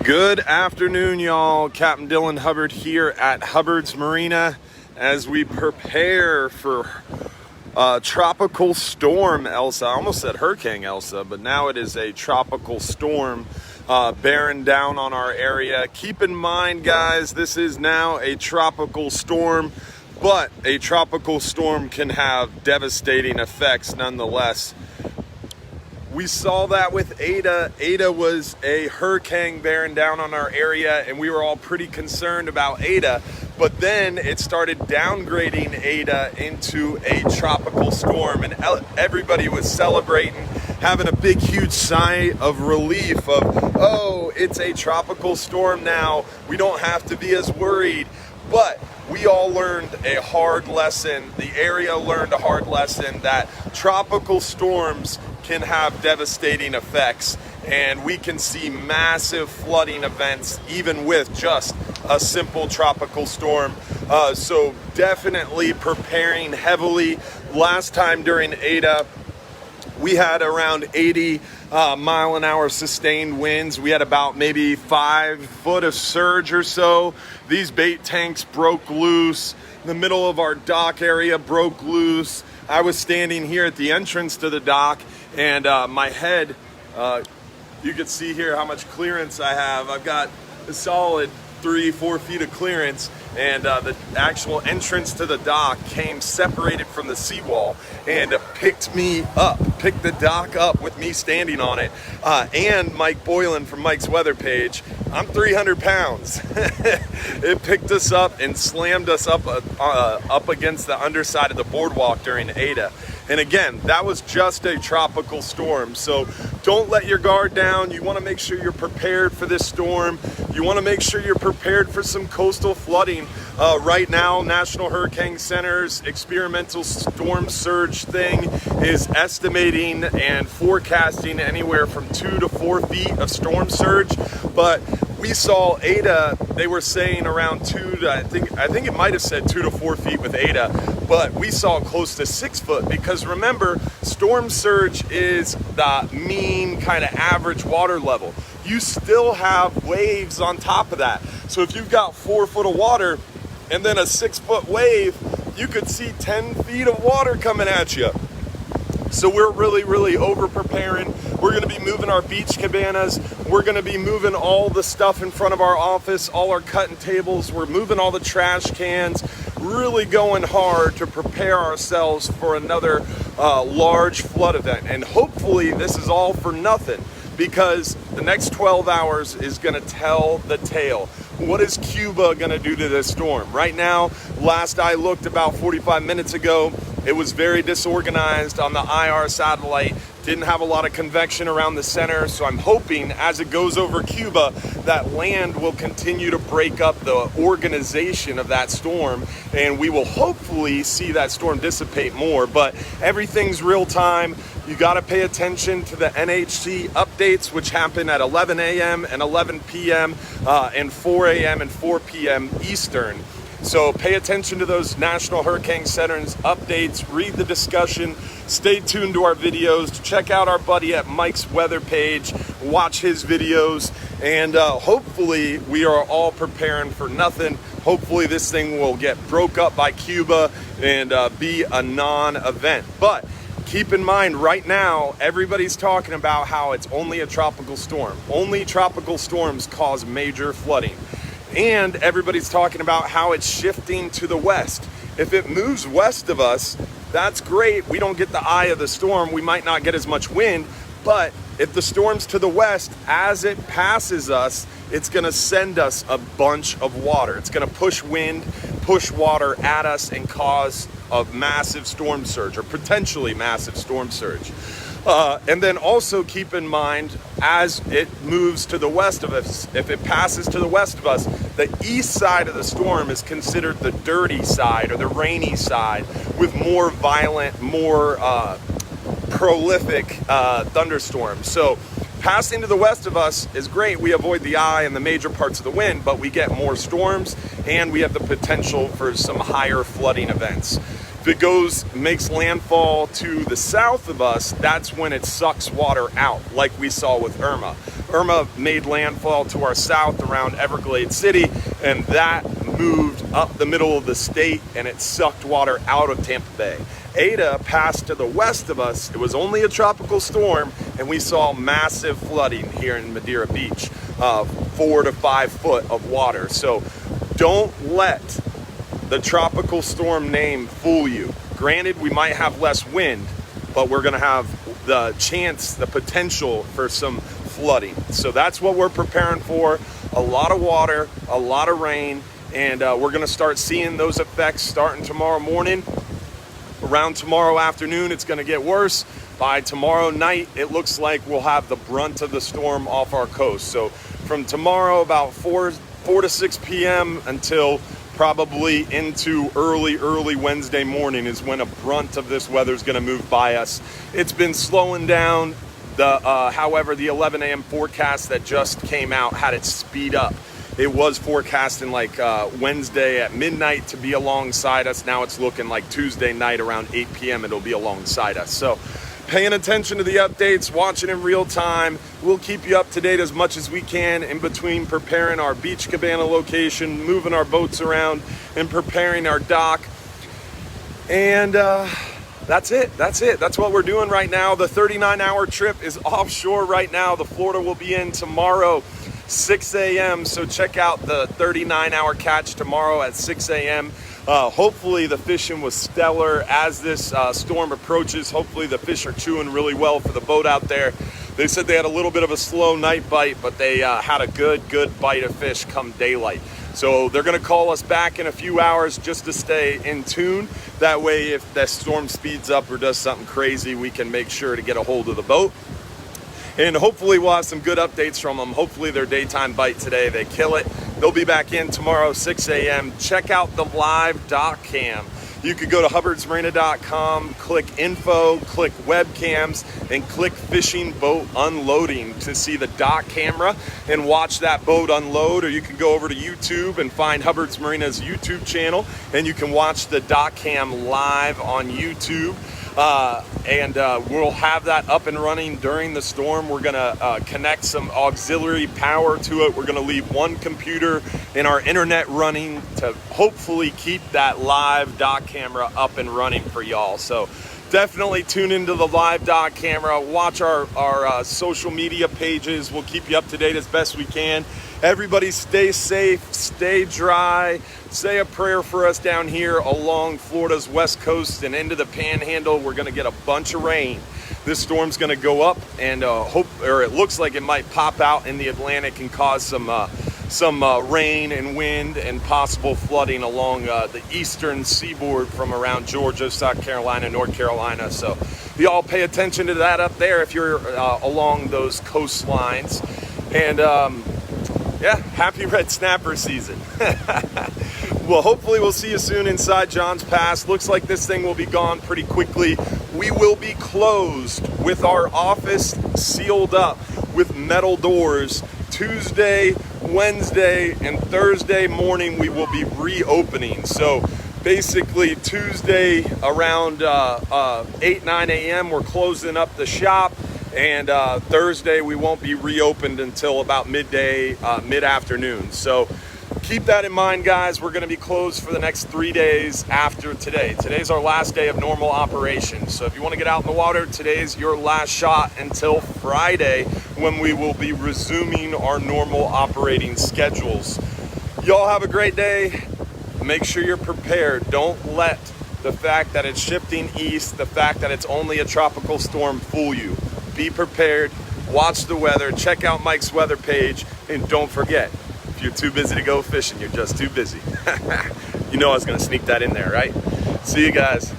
Good afternoon, y'all. Captain Dylan Hubbard here at Hubbard's Marina as we prepare for tropical storm Elsa. I almost said Hurricane Elsa, but now it is a tropical storm bearing down on our area. Keep in mind, guys, this is now a tropical storm, but a tropical storm can have devastating effects nonetheless. We saw that with Ada. Ada was a hurricane bearing down on our area, and we were all pretty concerned about Ada. But then it started downgrading Ada into a tropical storm, and everybody was celebrating, having a big, huge sigh of relief of, oh, it's a tropical storm now. We don't have to be as worried. But we all learned a hard lesson. The area learned a hard lesson that tropical storms can have devastating effects, and we can see massive flooding events even with just a simple tropical storm. So definitely preparing heavily. Last time during Ada, we had around 80 mile an hour sustained winds. We had about maybe 5 foot of surge or so. These bait tanks broke loose. The middle of our dock area broke loose. I was standing here at the entrance to the dock, and my head, you can see here how much clearance I have. I've got a solid 3-4 feet of clearance, and the actual entrance to the dock came separated from the seawall and picked the dock up with me standing on it. And Mike Boylan from Mike's Weather page, I'm 300 pounds. It picked us up and slammed us up against the underside of the boardwalk during Ada. And again, that was just a tropical storm. So don't let your guard down. You want to make sure you're prepared for this storm. You want to make sure you're prepared for some coastal flooding. Right now, National Hurricane Center's experimental storm surge thing is estimating and forecasting anywhere from 2 to 4 feet of storm surge. But we saw Ada, they were saying around 2 to, I think it might have said 2 to 4 feet with Ada, but we saw close to 6 foot, because remember, storm surge is the mean kind of average water level. You still have waves on top of that. So if you've got 4 foot of water and then a 6 foot wave, you could see 10 feet of water coming at you. So we're really over preparing. We're gonna be moving our beach cabanas. We're gonna be moving all the stuff in front of our office, all our cutting tables. We're moving all the trash cans, really going hard to prepare ourselves for another large flood event. And hopefully this is all for nothing, because the next 12 hours is gonna tell the tale. What is Cuba gonna do to this storm? Right now, last I looked about 45 minutes ago, it was very disorganized on the IR satellite, didn't have a lot of convection around the center, so I'm hoping as it goes over Cuba, that land will continue to break up the organization of that storm, and we will hopefully see that storm dissipate more. But everything's real time. You got to pay attention to the NHC updates, which happen at 11 a.m. and 11 p.m. And 4 a.m. and 4 p.m. Eastern. So pay attention to those National Hurricane Center's updates, read the discussion, stay tuned to our videos, check out our buddy at Mike's Weather page, watch his videos, and hopefully we are all preparing for nothing. Hopefully this thing will get broke up by Cuba and be a non-event. But keep in mind, right now, everybody's talking about how it's only a tropical storm. Only tropical storms cause major flooding. And everybody's talking about how it's shifting to the west. If it moves west of us, that's great. We don't get the eye of the storm. We might not get as much wind, but if the storm's to the west, as it passes us, it's gonna send us a bunch of water. It's gonna push wind, push water at us, and cause a massive storm surge, or potentially massive storm surge. And then also keep in mind, as it moves to the west of us, if it passes to the west of us, the east side of the storm is considered the dirty side, or the rainy side, with more violent, more prolific thunderstorms. So passing to the west of us is great. We avoid the eye and the major parts of the wind, but we get more storms, and we have the potential for some higher flooding events. If it makes landfall to the south of us, that's when it sucks water out, like we saw with Irma. Irma made landfall to our south around Everglades City, and that moved up the middle of the state and it sucked water out of Tampa Bay. Eta passed to the west of us. It was only a tropical storm, and we saw massive flooding here in Madeira Beach, 4 to 5 foot of water. So don't let the tropical storm name fool you. Granted, we might have less wind, but we're gonna have the chance, the potential for some flooding. So that's what we're preparing for. A lot of water, a lot of rain, and we're gonna start seeing those effects starting tomorrow morning. Around tomorrow afternoon, it's gonna get worse. By tomorrow night, it looks like we'll have the brunt of the storm off our coast. So from tomorrow about 4 to 6 p.m. until probably into early Wednesday morning is when a brunt of this weather is gonna move by us. It's been slowing down. However, the 11 a.m. forecast that just came out had it speed up. It was forecasting like Wednesday at midnight to be alongside us. Now it's looking like Tuesday night around 8 p.m. it'll be alongside us. So paying attention to the updates, watching in real time. We'll keep you up to date as much as we can in between preparing our beach cabana location, moving our boats around, and preparing our dock. And that's it. That's what we're doing right now. The 39-hour trip is offshore right now. The Florida will be in tomorrow, 6 a.m. So check out the 39-hour catch tomorrow at 6 a.m. Hopefully the fishing was stellar as this storm approaches. Hopefully the fish are chewing really well for the boat out there. They said they had a little bit of a slow night bite, but they had a good bite of fish come daylight. So they're gonna call us back in a few hours just to stay in tune. That way, if the storm speeds up or does something crazy, we can make sure to get a hold of the boat. And hopefully we'll have some good updates from them. Hopefully their daytime bite today, they kill it. They'll be back in tomorrow, 6 a.m. Check out the live dock cam. You could go to hubbardsmarina.com, click info, click webcams, and click fishing boat unloading to see the dock camera and watch that boat unload. Or you can go over to YouTube and find Hubbard's Marina's YouTube channel, and you can watch the dock cam live on YouTube. We'll have that up and running during the storm. We're gonna connect some auxiliary power to it. We're gonna leave one computer and our internet running to hopefully keep that live dock camera up and running for y'all. So definitely tune into the live dock camera. Watch our social media pages. We'll keep you up to date as best we can. Everybody stay safe, stay dry. Say a prayer for us down here along Florida's west coast and into the panhandle. We're gonna get a bunch of rain. This storm's gonna go up and it looks like it might pop out in the Atlantic and cause some rain and wind and possible flooding along the eastern seaboard from around Georgia, South Carolina, North Carolina. So y'all pay attention to that up there if you're along those coastlines. And yeah, happy red snapper season. Well, hopefully we'll see you soon inside Johns Pass. Looks like this thing will be gone pretty quickly. We will be closed with our office sealed up with metal doors. Tuesday, Wednesday, and Thursday morning we will be reopening. So basically Tuesday around 8, 9 a.m. we're closing up the shop. And Thursday we won't be reopened until about midday, mid-afternoon. So keep that in mind, guys. We're gonna be closed for the next 3 days after today. Today's our last day of normal operation. So if you wanna get out in the water, today's your last shot until Friday when we will be resuming our normal operating schedules. Y'all have a great day. Make sure you're prepared. Don't let the fact that it's shifting east, the fact that it's only a tropical storm fool you. Be prepared, watch the weather, check out Mike's weather page, and don't forget, if you're too busy to go fishing, you're just too busy. You know I was gonna sneak that in there, right? See you guys.